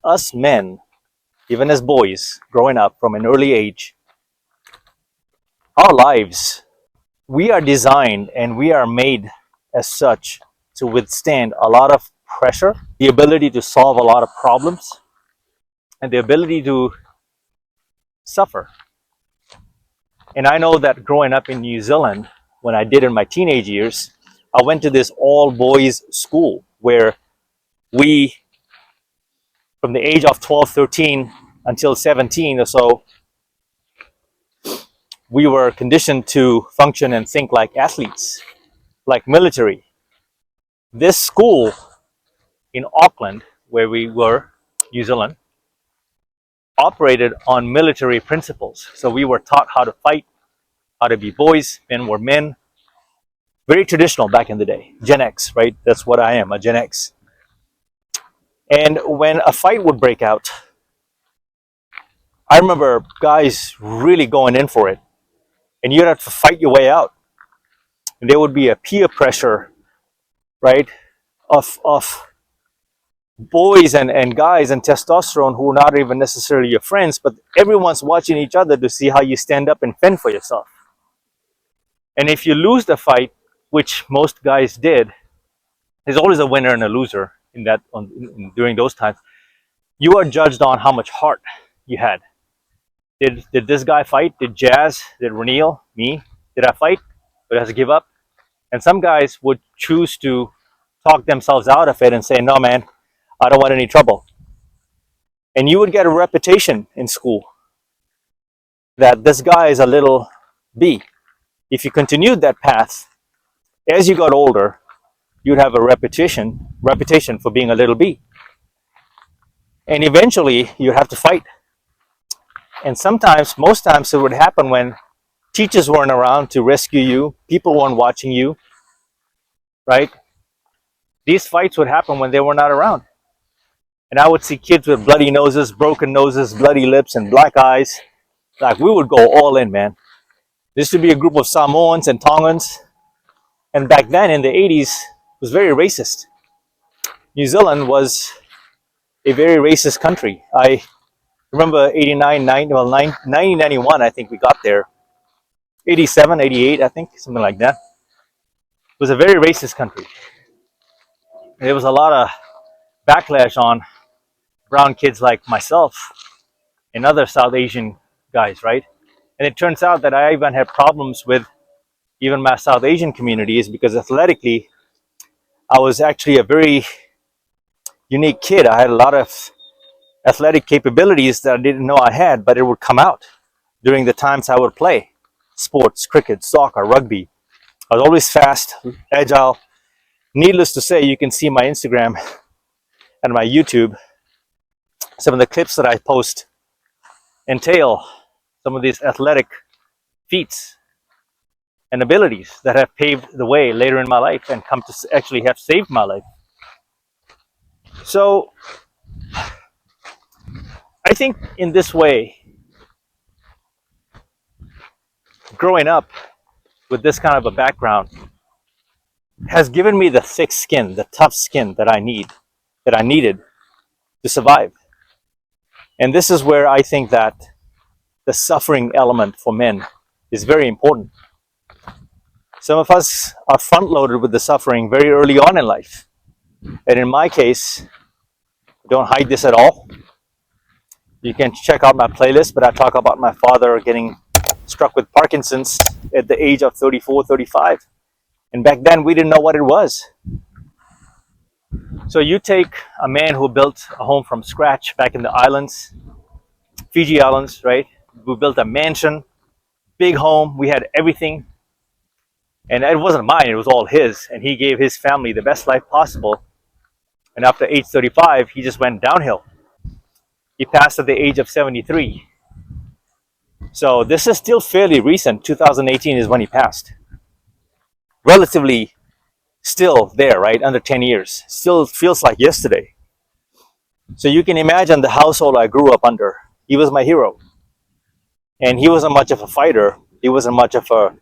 Us men, even as boys, growing up from an early age, our lives, we are designed and we are made as such to withstand a lot of pressure, the ability to solve a lot of problems, and the ability to suffer. And I know that growing up in New Zealand, when I did in my teenage years, I went to this all boys school where we, from the age of 12, 13 until 17 or so, we were conditioned to function and think like athletes, like military. This school in Auckland, where we were, New Zealand, operated on military principles. So we were taught how to fight, how to be boys, men were men. Very traditional back in the day. Gen X, right? That's what I am, a Gen X. And when a fight would break out, I remember guys really going in for it. And you'd have to fight your way out. And there would be a peer pressure, right, of boys and guys and testosterone who are not even necessarily your friends, but everyone's watching each other to see how you stand up and fend for yourself. And if you lose the fight, which most guys did, there's always a winner and a loser during those times. You are judged on how much heart you had. Did this guy fight? Did Jazz? Did Reneel? Me? Did I fight? Did I have to give up? And some guys would choose to talk themselves out of it and say, no, man, I don't want any trouble. And you would get a reputation in school that this guy is a little B. If you continued that path, as you got older, you'd have a reputation for being a little B. And eventually, you'd have to fight. And sometimes, most times, it would happen when teachers weren't around to rescue you, people weren't watching you, right? These fights would happen when they were not around. And I would see kids with bloody noses, broken noses, bloody lips, and black eyes. Like, we would go all in, man. There used to be a group of Samoans and Tongans. And back then, in the 80s, it was very racist. New Zealand was a very racist country. I remember 1991, I think we got there. 87, 88, I think, something like that. It was a very racist country. There was a lot of backlash on brown kids like myself and other South Asian guys, right? And it turns out that I even had problems with even my South Asian communities because athletically, I was actually a very unique kid. I had a lot of athletic capabilities that I didn't know I had, but it would come out during the times I would play sports, cricket, soccer, rugby. I was always fast, agile. Needless to say, you can see my Instagram and my YouTube. Some of the clips that I post entail some of these athletic feats and abilities that have paved the way later in my life and come to actually have saved my life. So I think in this way, growing up with this kind of a background has given me the thick skin, the tough skin that I needed to survive. And this is where I think that the suffering element for men is very important. Some of us are front loaded with the suffering very early on in life. And in my case, don't hide this at all. You can check out my playlist, but I talk about my father getting struck with Parkinson's at the age of 34, 35. And back then, we didn't know what it was. So you take a man who built a home from scratch back in the islands, Fiji Islands, right? We built a mansion, big home. We had everything. And it wasn't mine, it was all his. And he gave his family the best life possible. And after age 35, he just went downhill. He passed at the age of 73. So this is still fairly recent. 2018 is when he passed. Relatively still there, right? Under 10 years. Still feels like yesterday. So you can imagine the household I grew up under. He was my hero. And he wasn't much of a fighter. He wasn't much of a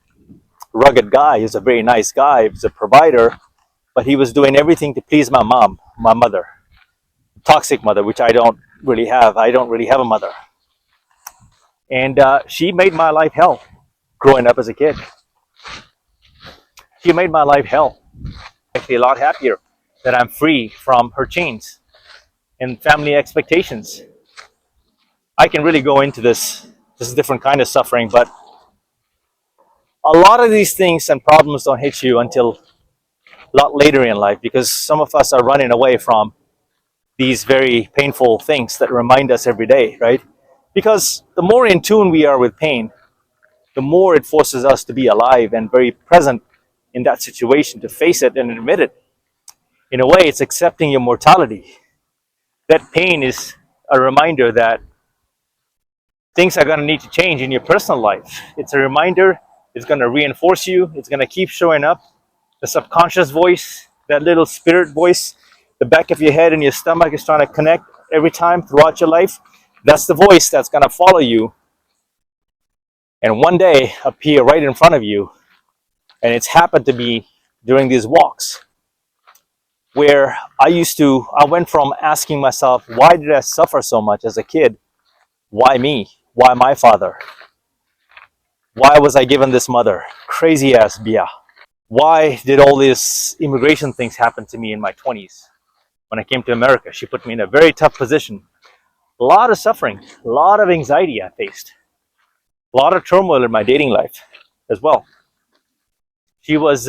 rugged guy. He was a very nice guy. He was a provider. But he was doing everything to please my mom, my mother. Toxic mother, which I don't really have. I don't really have a mother. And she made my life hell growing up as a kid. She made my life hell. Actually, a lot happier that I'm free from her chains and family expectations. I can really go into this. This is a different kind of suffering, but a lot of these things and problems don't hit you until a lot later in life because some of us are running away from these very painful things that remind us every day, right? Because the more in tune we are with pain, the more it forces us to be alive and very present in that situation, to face it and admit it. In a way, it's accepting your mortality. That pain is a reminder that things are going to need to change in your personal life. It's a reminder, it's going to reinforce you, it's going to keep showing up. The subconscious voice, that little spirit voice, the back of your head and your stomach is trying to connect every time throughout your life. That's the voice that's going to follow you and one day appear right in front of you. And it's happened to be during these walks where I went from asking myself, why did I suffer so much as a kid? Why me? Why my father? Why was I given this mother? Crazy ass Bia. Why did all these immigration things happen to me in my 20s? When I came to America, she put me in a very tough position. A lot of suffering, a lot of anxiety I faced, a lot of turmoil in my dating life as well. She was,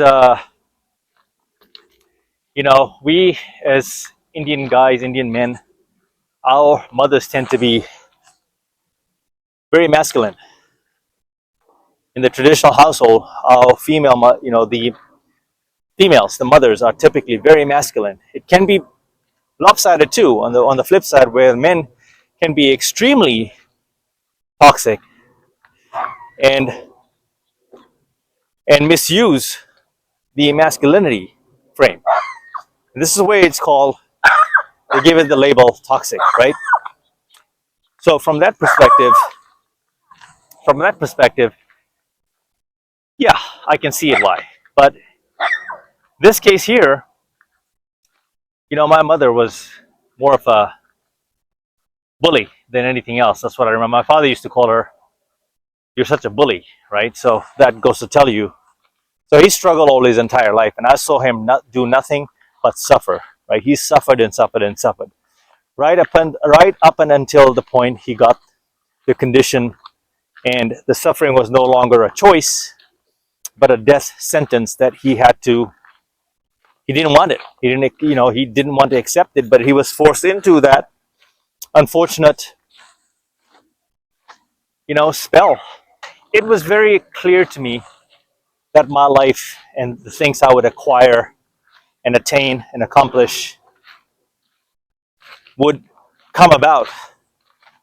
we as Indian guys, Indian men, our mothers tend to be very masculine. In the traditional household, our the females, the mothers, are typically very masculine. It can be lopsided too on the flip side, where men can be extremely toxic and misuse the masculinity frame. And this is where it's called, they give it the label toxic, right? So from that perspective, yeah, I can see it why. But this case here, my mother was more of a bully than anything else. That's what I remember. My father used to call her, "You're such a bully," right? So that goes to tell you. So he struggled all his entire life, and I saw him not do nothing but suffer. Right? He suffered and suffered and suffered. Right up and until the point he got the condition, and the suffering was no longer a choice, but a death sentence that he had to. He didn't want it. He didn't want to accept it, but he was forced into that unfortunate, spell. It was very clear to me that my life and the things I would acquire and attain and accomplish would come about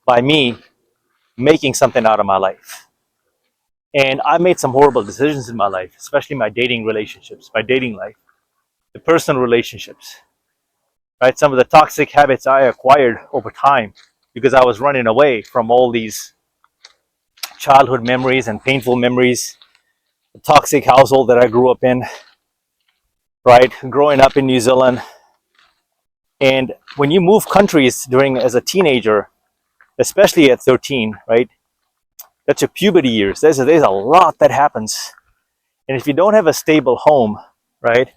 by me making something out of my life. And I made some horrible decisions in my life, especially my dating relationships, my dating life, the personal relationships, right? Some of the toxic habits I acquired over time because I was running away from all these childhood memories and painful memories, the toxic household that I grew up in, right? Growing up in New Zealand. And when you move countries as a teenager, especially at 13, right? That's your puberty years. There's a lot that happens. And if you don't have a stable home, right?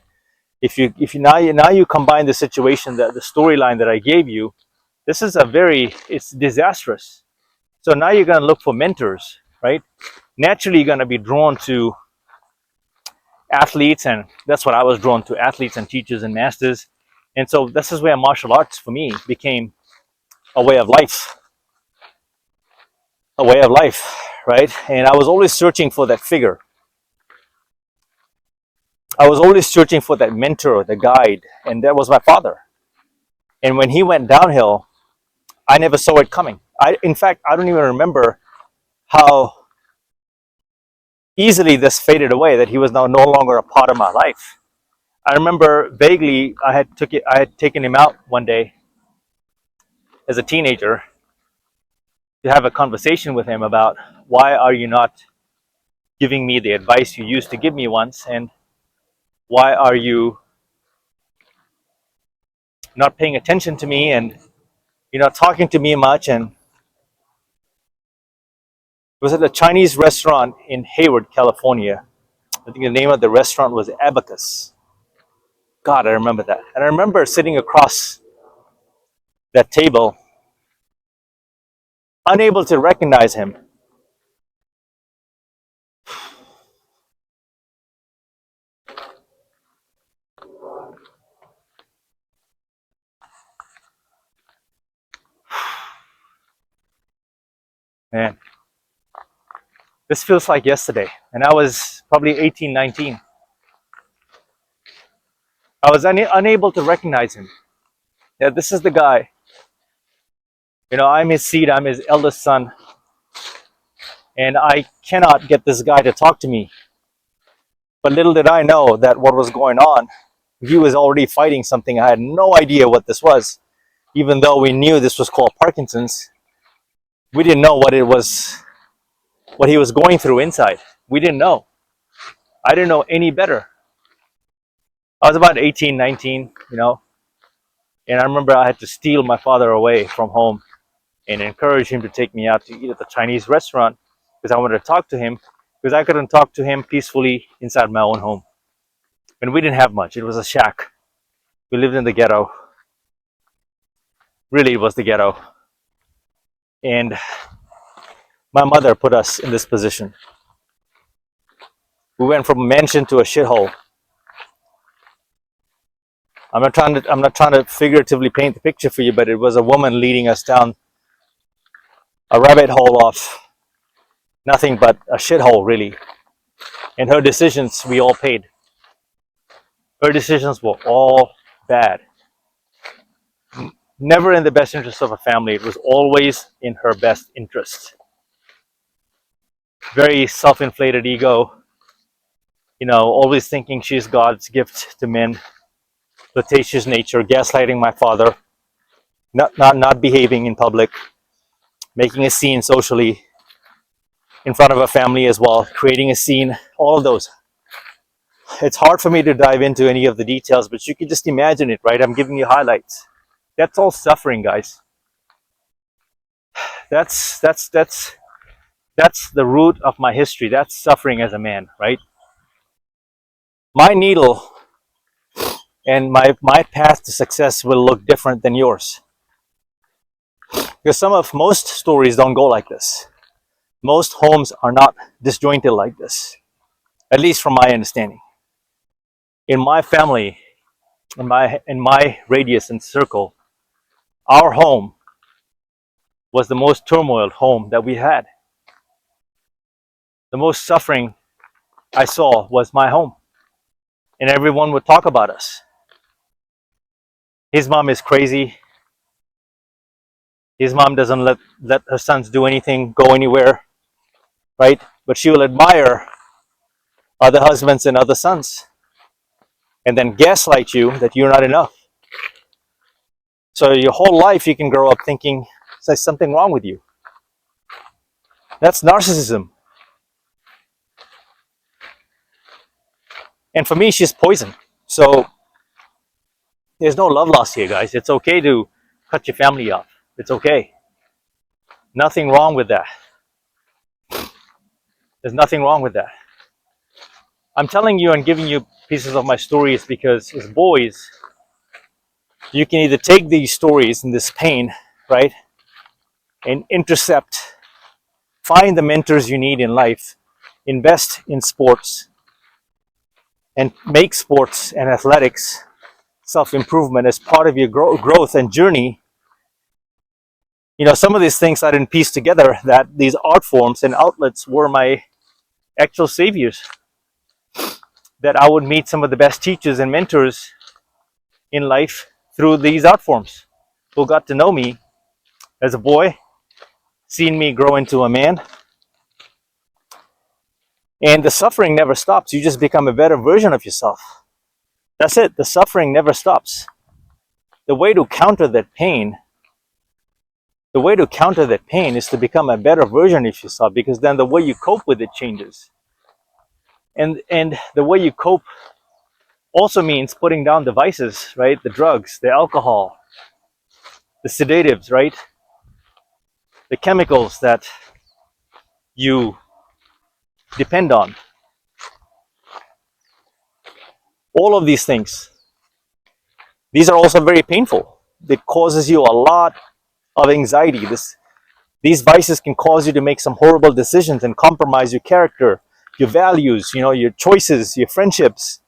If you now you combine the situation, that the storyline that I gave you, it's disastrous. So now you're going to look for mentors, right? Naturally, you're going to be drawn to athletes, and that's what I was drawn to: athletes and teachers and masters. And so this is where martial arts for me became a way of life, right? And I was always searching for that figure. I was always searching for that mentor, the guide, and that was my father. And when he went downhill, I never saw it coming. In fact, I don't even remember how easily this faded away, that he was now no longer a part of my life. I remember vaguely I had taken him out one day as a teenager to have a conversation with him about, why are you not giving me the advice you used to give me once, and why are you not paying attention to me, and talking to me much, and it was at a Chinese restaurant in Hayward, California. I think the name of the restaurant was Abacus. God, I remember that. And I remember sitting across that table, unable to recognize him. Man, this feels like yesterday. And I was probably 18, 19. I was unable to recognize him. Yeah, this is the guy. I'm his seed, I'm his eldest son. And I cannot get this guy to talk to me. But little did I know that what was going on, he was already fighting something. I had no idea what this was. Even though we knew this was called Parkinson's, we didn't know what it was, what he was going through inside. We didn't know. I didn't know any better. I was about 18, 19, and I remember I had to steal my father away from home and encourage him to take me out to eat at the Chinese restaurant because I wanted to talk to him, because I couldn't talk to him peacefully inside my own home. And we didn't have much. It was a shack. We lived in the ghetto. Really, it was the ghetto. And my mother put us in this position. We went from a mansion to a shithole. I'm not trying to figuratively paint the picture for you, but it was a woman leading us down a rabbit hole of nothing but a shithole, really. And her decisions, we all paid. Her decisions were all bad. Never in the best interest of a family. It was always in her best interest. Very self-inflated ego. Always thinking she's God's gift to men. Flirtatious nature, gaslighting my father. Not behaving in public. Making a scene socially in front of a family as well. Creating a scene. All of those. It's hard for me to dive into any of the details, but you can just imagine it, right? I'm giving you highlights. That's all suffering, guys. That's the root of my history. That's suffering as a man, right? My needle and my path to success will look different than yours. Because most stories don't go like this. Most homes are not disjointed like this. At least from my understanding. In my family, in my radius and circle, our home was the most turmoiled home that we had. The most suffering I saw was my home. And everyone would talk about us. His mom is crazy. His mom doesn't let her sons do anything, go anywhere, right? But she will admire other husbands and other sons and then gaslight you that you're not enough. So your whole life you can grow up thinking there's something wrong with you. That's narcissism. And for me, she's poison. So there's no love lost here, guys. It's okay to cut your family off. It's okay. Nothing wrong with that. There's nothing wrong with that. I'm telling you and giving you pieces of my stories because as boys, you can either take these stories and this pain, right, and intercept, find the mentors you need in life, invest in sports, and make sports and athletics self-improvement as part of your growth and journey. Some of these things I didn't piece together, that these art forms and outlets were my actual saviors. That I would meet some of the best teachers and mentors in life through these art forms who got to know me as a boy, seen me grow into a man. And the suffering never stops. You just become a better version of yourself. That's it. The suffering never stops. The way to counter that pain is to become a better version of yourself, because then the way you cope with it changes. And the way you cope also means putting down the vices, right? The drugs, the alcohol, the sedatives, right? The chemicals that you depend on. All of these things. These are also very painful. It causes you a lot of anxiety. These vices can cause you to make some horrible decisions and compromise your character, your values, your choices, your friendships,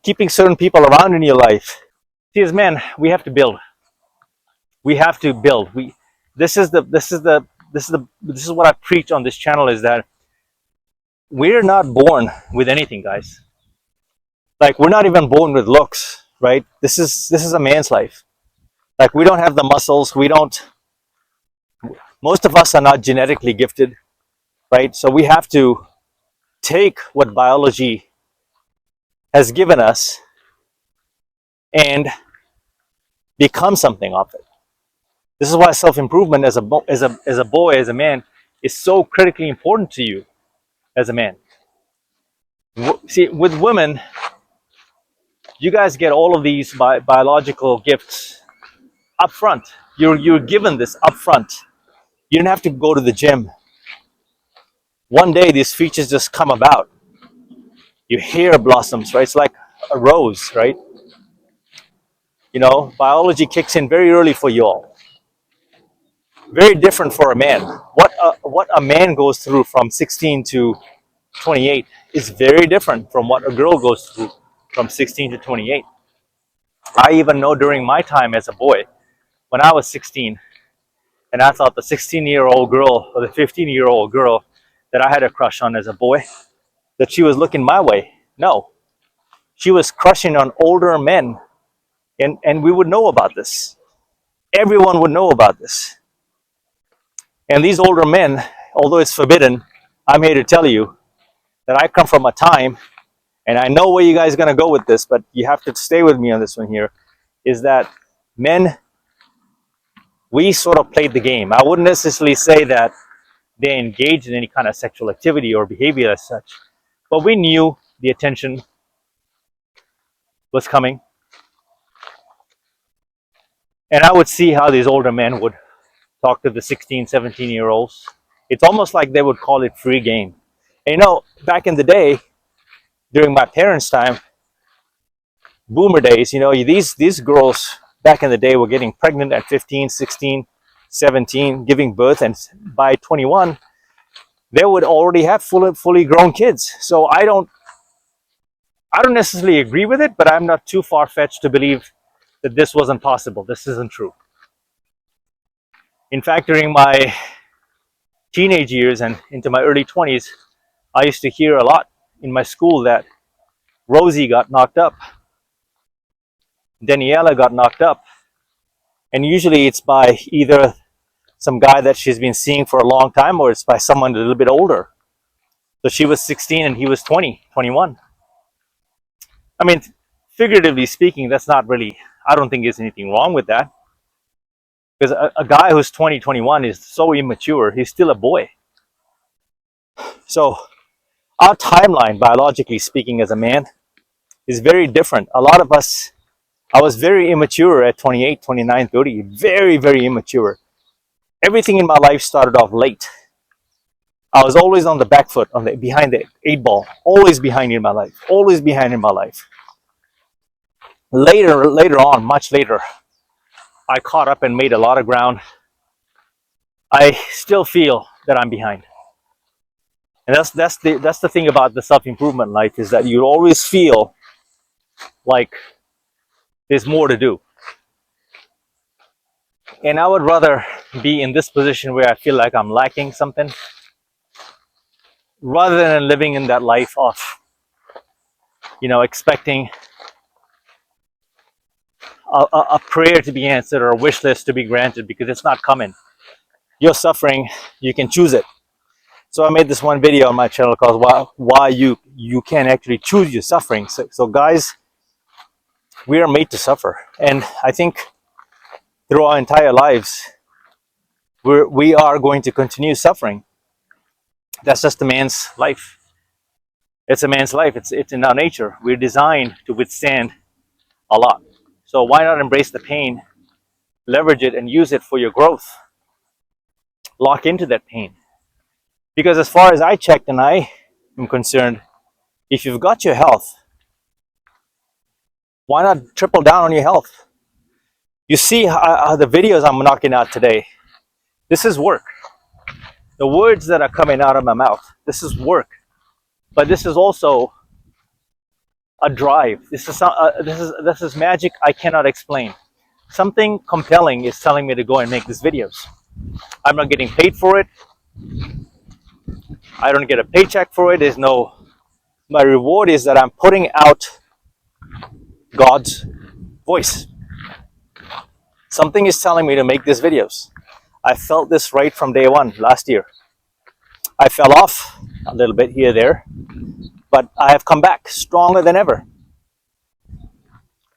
keeping certain people around in your life. See, as men, we have to build. We have to build. This is what I preach on this channel, is that we're not born with anything, guys. Like, we're not even born with looks, right? This is a man's life. Like, we don't have the muscles. Most of us are not genetically gifted, right? So we have to take what biology has given us and become something of it. This is why self-improvement as a boy, as a man, is so critically important to you as a man. See, with women, you guys get all of these biological gifts up front. You're given this up front. You don't have to go to the gym. One day, these features just come about. Your hair blossoms, right? It's like a rose, right? Biology kicks in very early for you all. Very different for a man. What a man goes through from 16 to 28 is very different from what a girl goes through from 16 to 28. I even know during my time as a boy, when I was 16, and I thought the 16-year-old girl or the 15-year-old girl that I had a crush on as a boy, that she was looking my way. No, she was crushing on older men, and we would know about this. Everyone would know about this. And these older men, although it's forbidden, I'm here to tell you that I come from a time, and I know where you guys are going to go with this, but you have to stay with me on this one here, is that men, we sort of played the game. I wouldn't necessarily say that they engaged in any kind of sexual activity or behavior as such, but we knew the attention was coming. And I would see how these older men would talk to the 16, 17-year-olds. It's almost like they would call it free game. And back in the day, during my parents' time, boomer days, these girls back in the day were getting pregnant at 15, 16, 17, giving birth, and by 21, they would already have fully grown kids. So I don't necessarily agree with it, but I'm not too far-fetched to believe that this wasn't possible. This isn't true. In fact, during my teenage years and into my early 20s, I used to hear a lot in my school that Rosie got knocked up, Daniela got knocked up, and usually it's by either some guy that she's been seeing for a long time, or it's by someone a little bit older. So she was 16 and he was 20, 21. I mean, figuratively speaking, that's not really, I don't think there's anything wrong with that. Because a guy who's 20, 21 is so immature, he's still a boy. So our timeline, biologically speaking, as a man, is very different. A lot of us, I was very immature at 28, 29, 30, very, very immature. Everything in my life started off late. I was always on the back foot, behind the 8 ball, always behind in my life, always behind in my life. Later on, much later, I caught up and made a lot of ground. I still feel that I'm behind. And that's the thing about the self-improvement life, is that you always feel like there's more to do. And I would rather be in this position where I feel like I'm lacking something, rather than living in that life of, expecting a prayer to be answered or a wish list to be granted, because it's not coming. You're suffering, you can choose it. So I made this one video on my channel called why you can actually choose your suffering. So guys, we are made to suffer. And I think through our entire lives, we are going to continue suffering. That's just a man's life. It's a man's life. It's in our nature. We're designed to withstand a lot. So why not embrace the pain, leverage it and use it for your growth. Lock into that pain. Because as far as I checked and I am concerned, if you've got your health, why not triple down on your health? You see the videos I'm knocking out today. This is work. The words that are coming out of my mouth, this is work. But this is also a drive. This is magic I cannot explain. Something compelling is telling me to go and make these videos. I'm not getting paid for it. I don't get a paycheck for it. My reward is that I'm putting out God's voice. Something is telling me to make these videos. I felt this right from day one last year. I fell off a little bit here, there, but I have come back stronger than ever.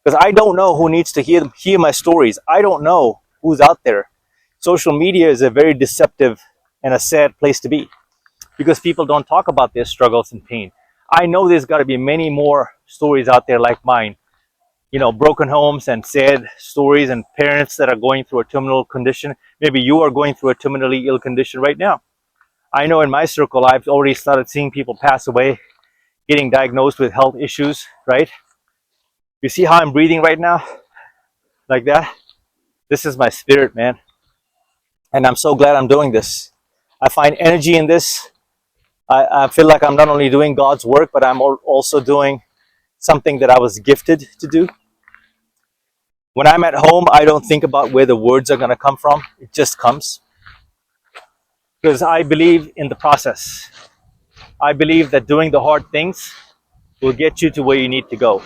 Because I don't know who needs to hear my stories. I don't know who's out there. Social media is a very deceptive and a sad place to be because people don't talk about their struggles and pain. I know there's got to be many more stories out there like mine. You know, broken homes and sad stories and parents that are going through a terminal condition. Maybe you are going through a terminally ill condition right now. I know in my circle, I've already started seeing people pass away, getting diagnosed with health issues, right? You see how I'm breathing right now? Like that? This is my spirit, man. And I'm so glad I'm doing this. I find energy in this. I feel like I'm not only doing God's work, but I'm also doing something that I was gifted to do. When I'm at home, I don't think about where the words are going to come from. It just comes. Because I believe in the process. I believe that doing the hard things will get you to where you need to go.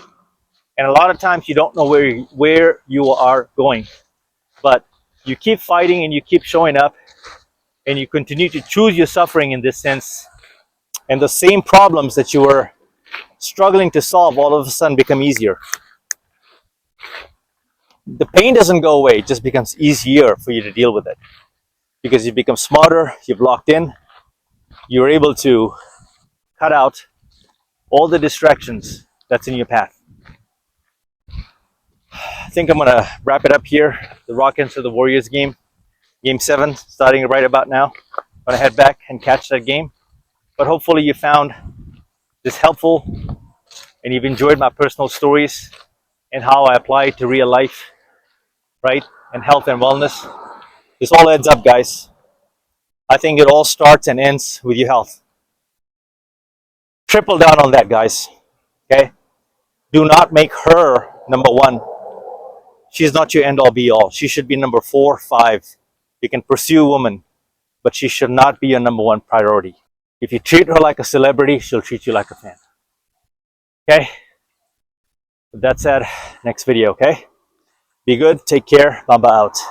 And a lot of times you don't know where you are going. But you keep fighting and you keep showing up and you continue to choose your suffering in this sense. And the same problems that you were struggling to solve all of a sudden become easier. The pain doesn't go away, it just becomes easier for you to deal with it. Because you've become smarter, you've locked in, you're able to cut out all the distractions that's in your path. I think I'm going to wrap it up here. The Rockets of the Warriors game. Game 7, starting right about now. I'm going to head back and catch that game. But hopefully you found this helpful and you've enjoyed my personal stories and how I apply it to real life, right? And health and wellness. This all adds up, guys. I think it all starts and ends with your health. Triple down on that, guys. Okay? Do not make her number one. She's not your end all be all. She should be number 4, 5. You can pursue a woman, but she should not be your number one priority. If you treat her like a celebrity, she'll treat you like a fan. Okay? With that said, next video, okay? Be good, take care, Bamba out.